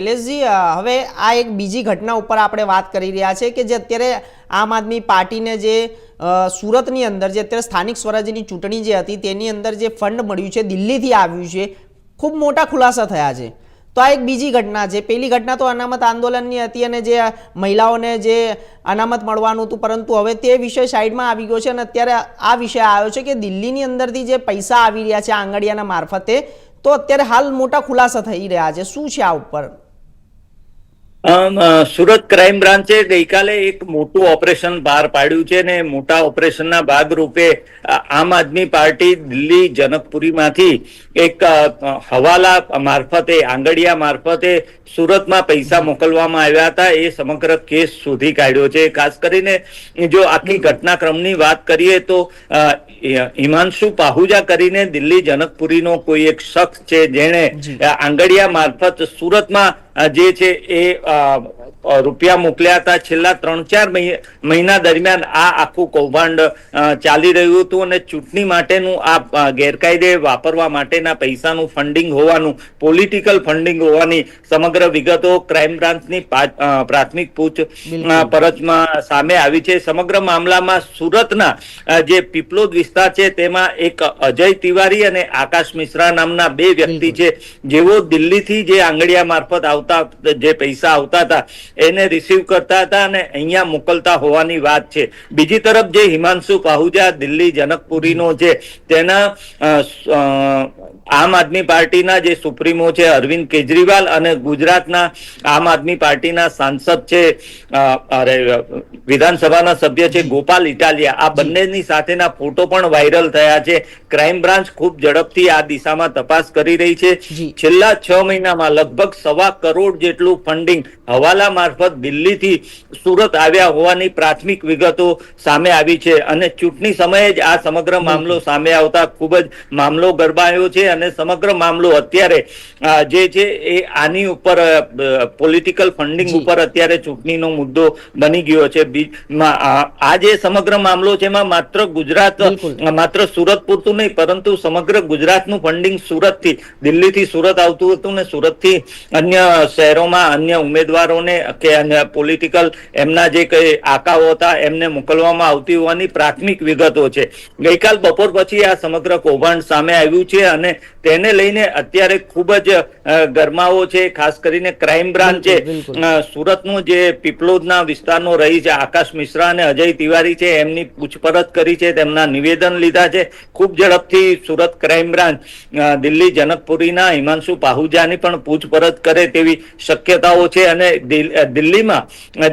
શૈલેષજી, હવે આ એક બીજી ઘટના ઉપર આપણે વાત કરી રહ્યા છે કે જે અત્યારે આમ આદમી પાર્ટીને જે સુરતની અંદર જે અત્યારે સ્થાનિક સ્વરાજ્યની ચૂંટણી જે હતી તેની અંદર જે ફંડ મળ્યું છે દિલ્હીથી આવ્યું છે, ખૂબ મોટા ખુલાસા થયા છે. તો આ એક બીજી ઘટના છે. પહેલી ઘટના તો અનામત આંદોલનની હતી અને જે મહિલાઓને જે અનામત મળવાનું હતું, પરંતુ હવે તે વિષય સાઈડમાં આવી ગયો છે અને અત્યારે આ વિષય આવ્યો છે કે દિલ્હીની અંદરથી જે પૈસા આવી રહ્યા છે આંગડિયાના મારફતે, તો અત્યારે હાલ મોટા ખુલાસા થઈ રહ્યા છે. શું છે આ ઉપર? સુરત ક્રાઇમ બ્રાન્ચે ગઈકાલે એક મોટું ઓપરેશન બહાર પાડ્યું છે ને મોટા ઓપરેશનના ભાગરૂપે આમ આદમી પાર્ટી દિલ્હી જનકપુરીમાંથી એક હવાલા મારફતે આંગડિયા મારફતે સુરતમાં પૈસા મોકલવામાં આવ્યા હતા. એ સમગ્ર કેસ શોધી કાઢ્યો છે. ખાસ કરીને જો આખી ઘટનાક્રમની વાત કરીએ તો હિમાંશુ પાહુજા કરીને દિલ્હી જનકપુરીનો કોઈ એક શખ્સ છે જેણે આંગડિયા મારફત સુરતમાં જે છે એ રૂપિયા મોકલ્યા હતા. છેલ્લા 3-4 મહિના દરમિયાન આ આખું કૌભાંડ ચાલી રહ્યું હતું અને ચૂંટણી માટેનું આ ગેરકાયદે વાપરવા માટેના પૈસાનું ફંડિંગ હોવાનું, પોલિટિકલ ફંડિંગ હોવાની સમગ્ર વિગતો ક્રાઇમ બ્રાન્ચની પ્રાથમિક પૂછપરછમાં સામે આવી છે. સમગ્ર મામલામાં સુરતના જે પીપલોદ વિસ્તાર છે તેમાં એક અજય તિવારી અને આકાશ મિશ્રા નામના 2 વ્યક્તિ છે જેઓ દિલ્હીથી જે આંગડિયા મારફત આવતા જે પૈસા આવતા હતા એને રિસીવ કરતા હતા અને અહીંયા મોકલતા હોવાની વાત છે. બીજી તરફ જે હિમાંશુ પાહુજા દિલ્હી જનકપુરીનો છે તેના આમ આદમી પાર્ટીના જે સુપ્રીમો છે અરવિંદ કેજરીવાલ અને ગુજરાતના આમ આદમી પાર્ટીના સાંસદ છે વિધાનસભાના સભ્ય છે ગોપાલ ઇટાલિયા, આ બંનેની સાથેના ફોટો પણ વાયરલ થયા છે. ક્રાઇમ બ્રાન્ચ ખૂબ ઝડપથી આ દિશામાં તપાસ કરી રહી છે. છેલ્લા 6 મહિનામાં લગભગ 1.25 કરોડ જેટલું ફંડિંગ હવાલા મારફત દિલ્હીથી સુરત આવ્યા હોવાની પ્રાથમિક વિગતો સામે આવી છે અને ચૂંટણી સમયે જ આ સમગ્ર મામલો સામે આવતા ખૂબ જ મામલો ગરબાયો છે અને સમગ્ર મામલો અત્યારે જે છે એ આની ઉપર પોલિટિકલ ફંડિંગ ઉપર અત્યારે ચૂંટણીનો મુદ્દો બની ગયો છે. આ જે સમગ્ર મામલો છે એમાં માત્ર ગુજરાત, માત્ર સુરત પૂરતું નહીં પરંતુ સમગ્ર ગુજરાતનું ફંડિંગ સુરતથી દિલ્હીથી સુરત આવતું હતું ને સુરતથી અન્ય શહેરોમાં અન્ય ઉમેદવારોને કે અન્ય પોલિટિકલ એમના જે કઈ આકાઓ હતા એમને મોકલવામાં આવતી હોવાની પ્રાથમિક વિગતો છે. ગઈકાલ બપોર પછી આ સમગ્ર કૌભાંડ સામે આવ્યું છે અને તેને લઈને અત્યારે ખૂબ જ ગરમાવો છે. ખાસ કરીને ક્રાઇમ બ્રાન્ચે સુરતનું જે પીપલોદના વિસ્તારનો રહી છે આકાશ મિશ્રા અને અજય તિવારી છે એમની પૂછપરછ કરી છે, તેમના નિવેદન લીધા છે. ખૂબ ઝડપથી સુરત ક્રાઇમ બ્રાન્ચ દિલ્હી જનકપુરીના હિમાંશુ પાહુજાની પણ પૂછપરછ કરે તેવી શક્યતાઓ છે અને દિલ્હીમાં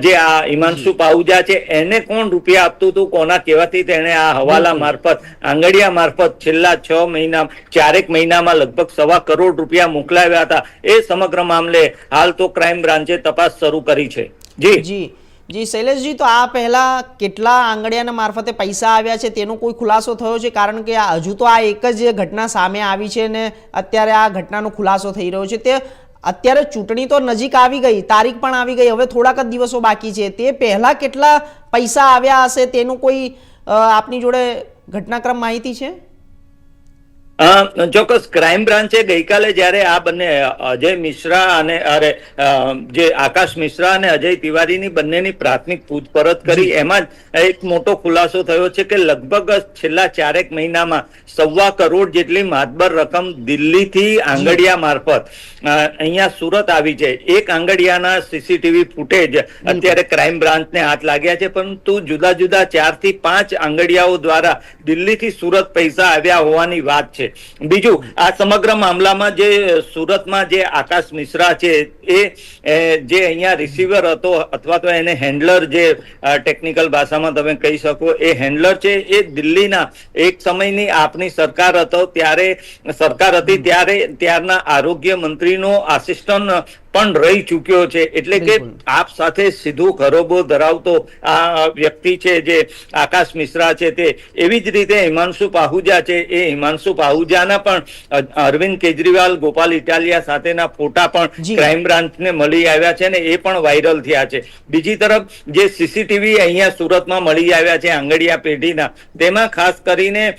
જે આ હિમાંશુ પાહુજા છે એને કોણ રૂપિયા આપતું હતું, કોના કહેવાથી તેને આ હવાલા મારફત આંગડિયા મારફત છેલ્લા 4 મહિનામાં લગભગ 1.25 કરોડ રૂપિયા મોકલાવ્યા હતા, એ સમગ્ર મામલે હાલ તો ક્રાઇમ બ્રાન્ચે તપાસ શરૂ કરી છે. જી શૈલેષજી, તો આ પહેલા કેટલા આંગડિયાના મારફતે પૈસા આવ્યા છે તેનો કોઈ ખુલાસો થયો છે? કારણ કે હજુ તો આ એક જ ઘટના સામે આવી છે ને અત્યારે આ ઘટનાનો ખુલાસો થઈ રહ્યો છે. તે અત્યારે ચૂંટણી તો નજીક આવી ગઈ, તારીખ પણ આવી ગઈ, હવે થોડાક જ દિવસો બાકી છે. તે પહેલા કેટલા પૈસા આવ્યા હશે તેનું કોઈ આપની જોડે ઘટનાક્રમ માહિતી છે? ચોક્કસ. ક્રાઇમ બ્રાન્ચે ગઈકાલે જયારે આ બંને અજય મિશ્રા અને જે આકાશ મિશ્રા અને અજય તિવારીની બંનેની પ્રાથમિક પૂછપરછ કરી એમાં જ એક મોટો ખુલાસો થયો છે કે લગભગ છેલ્લા 4 મહિનામાં 1.25 કરોડ જેટલી માતબર રકમ દિલ્હીથી આંગડિયા મારફત અહીંયા સુરત આવી છે. એક આંગડિયાના સીસીટીવી ફૂટેજ અત્યારે ક્રાઇમ બ્રાન્ચને હાથ લાગ્યા છે, પરંતુ જુદા જુદા 4 થી 5 આંગડિયાઓ દ્વારા દિલ્હીથી સુરત પૈસા આવ્યા હોવાની વાત છે. બીજું, આ સમગ્ર મામલામાં જે સુરતમાં જે આકાશ મિશ્રા છે એ જે અહીંયા રિસીવર હતો અથવા તો એને હેન્ડલર જે ટેકનિકલ ભાષામાં તમે કહી શકો એ હેન્ડલર છે, એ દિલ્હીના એક સમયની આપની સરકાર હતી ત્યારે ત્યારના આરોગ્ય મંત્રીનો આસિસ્ટન્ટ પણ રહી ચૂક્યો છે. એટલે કે આપ સાથે સીધું ખરોબો ધરાવતો આ વ્યક્તિ છે જે આકાશ મિશ્રા છે તે. એવી જ રીતે હિમાંશુ પાહુજા છે, એ હિમાંશુ પાહુજાના પણ અરવિંદ કેજરીવાલ ગોપાલ ઇટાલિયા સાથેના ફોટા પણ ક્રાઇમ બ્રાન્ચને મળી આવ્યા છે ને એ પણ વાયરલ થયા છે. બીજી તરફ જે સીસીટીવી અહીંયા સુરતમાં મળી આવ્યા છે આંગડિયા પેઢીના, તેમાં ખાસ કરીને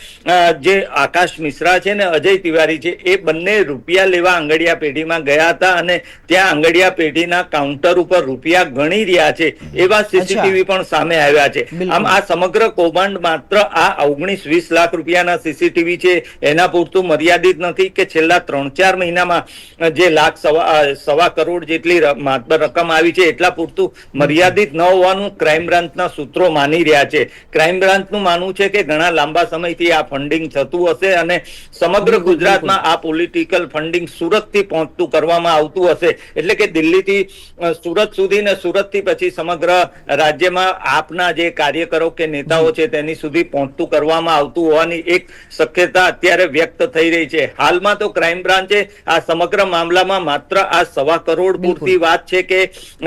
જે આકાશ મિશ્રા છે ને અજય તિવારી છે એ બંને રૂપિયા લેવા આંગડિયા પેઢીમાં ગયા હતા અને ત્યાં આંગળીયા પેઢીના કાઉન્ટર ઉપર રૂપિયા ગણી રહ્યા છે એવા સીસીટીવી પણ સામે આવ્યા છે. આમ આ સમગ્ર કૌભાંડ માત્ર આ 19-20 લાખ રૂપિયાના સીસીટીવી છે એના પૂરતું મર્યાદિત નથી કે છેલ્લા 3-4 મહિનામાં જે સવા કરોડ જેટલી માતબર રકમ આવી છે એટલા પૂરતું મર્યાદિત ન હોવાનું ક્રાઇમ બ્રાન્ચના સૂત્રો માની રહ્યા છે. ક્રાઇમ બ્રાન્ચનું માનવું છે કે ઘણા લાંબા સમયથી આ ફંડિંગ થતું હશે અને સમગ્ર ગુજરાતમાં આ પોલિટિકલ ફંડિંગ સુરતથી પહોંચતું કરવામાં આવતું હશે, એટલે કે દિલ્હીથી સુરત સુધી ને સુરતથી પછી સમગ્ર રાજ્યમાં આપના જે કાર્યકરો કે નેતાઓ છે તેની સુધી પહોંચતું કરવામાં આવતું હોવાની એક શક્યતા અત્યારે વ્યક્ત થઈ રહી છે. હાલમાં તો ક્રાઇમ બ્રાન્ચે આ સમગ્ર મામલામાં માત્ર આ 1.25 કરોડ પૂરતી વાત છે કે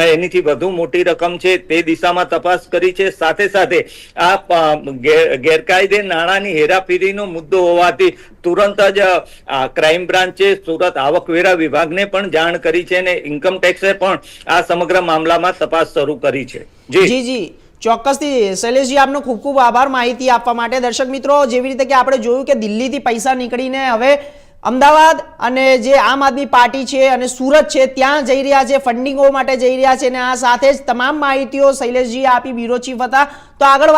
એનીથી વધુ મોટી રકમ છે તે દિશામાં તપાસ કરી છે. સાથે સાથે આ ગેરકાયદે નાણાંની હેરાફેરીનો મુદ્દો હોવાથી તુરંત જ ક્રાઇમ બ્રાન્ચે સુરત આવકવેરા વિભાગને પણ જાણ કરી છે અને ઇન્કમ ટેક્સે પણ આ સમગ્ર મામલામાં તપાસ શરૂ કરી છે. જી ચોક્કસથી શૈલેષજી, આપનો ખૂબ ખૂબ આભાર માહિતી આપવા માટે. દર્શક મિત્રો, જેવી રીતે કે આપણે જોયું કે દિલ્હીથી પૈસા નીકળીને હવે અમદાવાદ અને જે આમ આદમી પાર્ટી છે અને સુરત છે ત્યાં જઈ રહ્યા છે, ફંડિંગો માટે જઈ રહ્યા છે અને આ સાથે જ તમામ માહિતીઓ શૈલેષજી આપી, બ્યુરો ચીફ હતા. તો આગળ